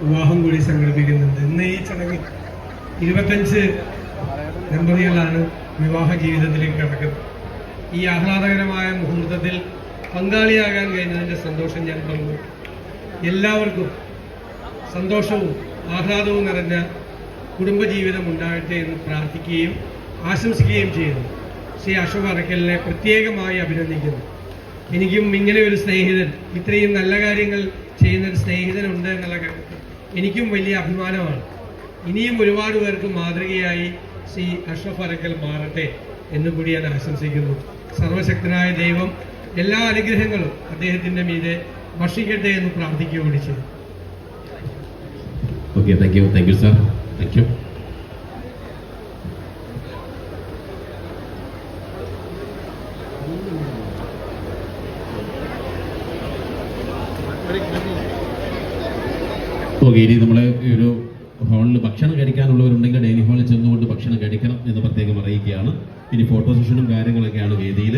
വിവാഹം കൂടി സംഘടിപ്പിക്കുന്നുണ്ട്. ഇന്ന് ഈ ചടങ്ങിൽ 25 ദമ്പതികളാണ് വിവാഹ ജീവിതത്തിലേക്ക് കടക്കുന്നത്. ഈ ആഹ്ലാദകരമായ മുഹൂർത്തത്തിൽ പങ്കാളിയാകാൻ കഴിഞ്ഞതിൻ്റെ സന്തോഷം ഞാൻ പങ്കു. എല്ലാവർക്കും സന്തോഷവും ആഹ്ലാദവും നിറഞ്ഞ കുടുംബജീവിതം ഉണ്ടാകട്ടെ എന്ന് പ്രാർത്ഥിക്കുകയും ആശംസിക്കുകയും ചെയ്യുന്നു. ശ്രീ അശോക് അറക്കലിനെ പ്രത്യേകമായി അഭിനന്ദിക്കുന്നു. എനിക്കും ഇങ്ങനെ ഒരു സ്നേഹിതൻ, ഇത്രയും നല്ല കാര്യങ്ങൾ ചെയ്യുന്ന ഒരു സ്നേഹിതനുണ്ട് എന്നുള്ള കാര്യത്തിൽ എനിക്കും വലിയ അഭിമാനമാണ്. ഇനിയും ഒരുപാട് പേർക്ക് മാതൃകയായി ശ്രീ അഷ്റഫ് അറക്കൽ മാറട്ടെ എന്ന് കൂടി ഞാൻ ആശംസിക്കുന്നു. സർവശക്തനായ ദൈവം എല്ലാ അനുഗ്രഹങ്ങളും അദ്ദേഹത്തിന്റെ മീതെ വർഷിക്കട്ടെ എന്ന് പ്രാർത്ഥിക്കുകയോട് ചെയ്തു. Okay, thank you sir, thank you. Okay, ഇനി നമ്മളെ ഈ ഒരു ഹാളിൽ ഭക്ഷണം കഴിക്കാനുള്ളവരുണ്ടെങ്കിൽ ഡൈനിങ് ഹാളിൽ ചെന്നുകൊണ്ട് ഭക്ഷണം കഴിക്കണം എന്ന് പ്രത്യേകം അറിയിക്കുകയാണ്. ഇനി ഫോട്ടോ സെഷനും കാര്യങ്ങളൊക്കെയാണ് വേദിയിൽ.